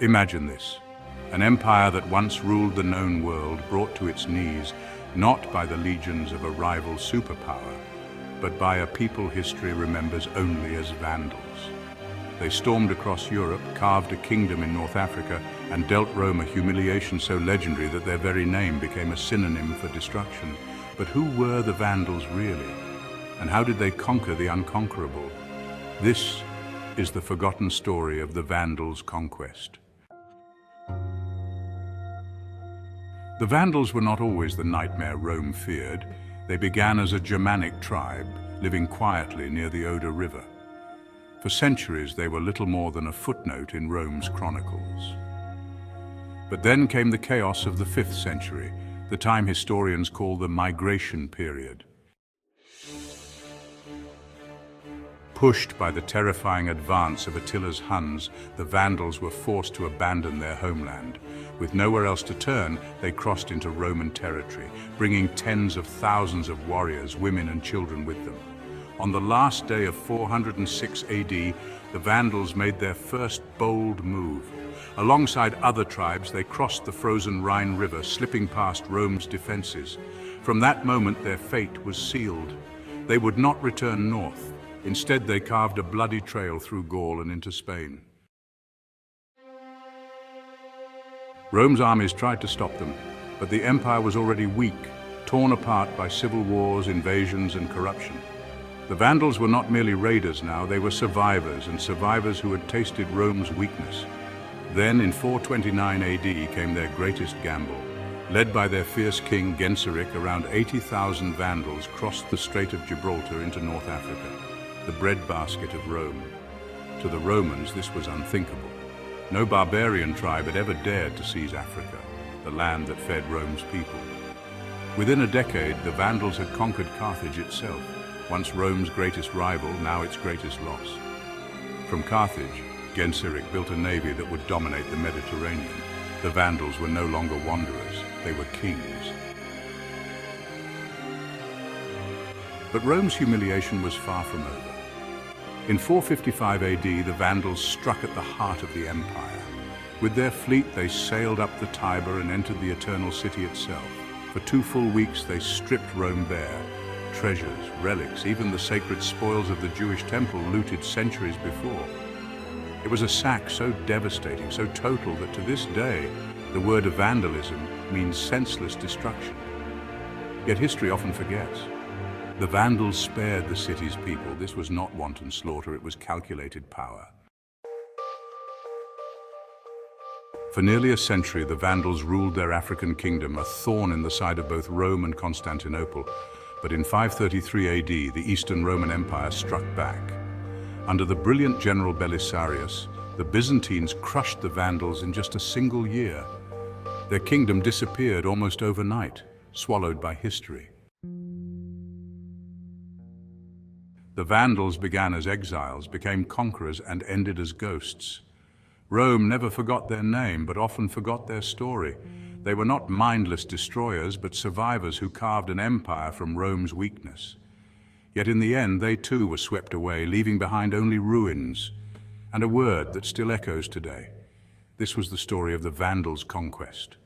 Imagine this, an empire that once ruled the known world brought to its knees not by the legions of a rival superpower, but by a people history remembers only as Vandals. They stormed across Europe, carved a kingdom in North Africa, and dealt Rome a humiliation so legendary that their very name became a synonym for destruction. But who were the Vandals really? And how did they conquer the unconquerable? This is the forgotten story of the Vandals' conquest. The Vandals were not always the nightmare Rome feared. They began as a Germanic tribe, living quietly near the Oder River. For centuries, they were little more than a footnote in Rome's chronicles. But then came the chaos of the 5th century, the time historians call the migration period. Pushed by the terrifying advance of Attila's Huns, the Vandals were forced to abandon their homeland. With nowhere else to turn, they crossed into Roman territory, bringing tens of thousands of warriors, women and children with them. On the last day of 406 AD, the Vandals made their first bold move. Alongside other tribes, they crossed the frozen Rhine River, slipping past Rome's defenses. From that moment, their fate was sealed. They would not return north. Instead, they carved a bloody trail through Gaul and into Spain. Rome's armies tried to stop them, but the empire was already weak, torn apart by civil wars, invasions, and corruption. The Vandals were not merely raiders now, they were survivors, and survivors who had tasted Rome's weakness. Then, in 429 AD, came their greatest gamble. Led by their fierce king Genseric, around 80,000 Vandals crossed the Strait of Gibraltar into North Africa, the breadbasket of Rome. To the Romans, this was unthinkable. No barbarian tribe had ever dared to seize Africa, the land that fed Rome's people. Within a decade, the Vandals had conquered Carthage itself, once Rome's greatest rival, now its greatest loss. From Carthage, Genseric built a navy that would dominate the Mediterranean. The Vandals were no longer wanderers, they were kings. But Rome's humiliation was far from over. In 455 AD, the Vandals struck at the heart of the empire. With their fleet, they sailed up the Tiber and entered the Eternal City itself. For 2 full weeks, they stripped Rome bare. Treasures, relics, even the sacred spoils of the Jewish temple looted centuries before. It was a sack so devastating, so total, that to this day, the word of vandalism means senseless destruction. Yet history often forgets. The Vandals spared the city's people. This was not wanton slaughter, it was calculated power. For nearly a century, the Vandals ruled their African kingdom, a thorn in the side of both Rome and Constantinople. But in 533 AD, the Eastern Roman Empire struck back. Under the brilliant general Belisarius, the Byzantines crushed the Vandals in just a single year. Their kingdom disappeared almost overnight, swallowed by history. The Vandals began as exiles, became conquerors, and ended as ghosts. Rome never forgot their name, but often forgot their story. They were not mindless destroyers, but survivors who carved an empire from Rome's weakness. Yet in the end, they too were swept away, leaving behind only ruins, and a word that still echoes today. This was the story of the Vandals' conquest.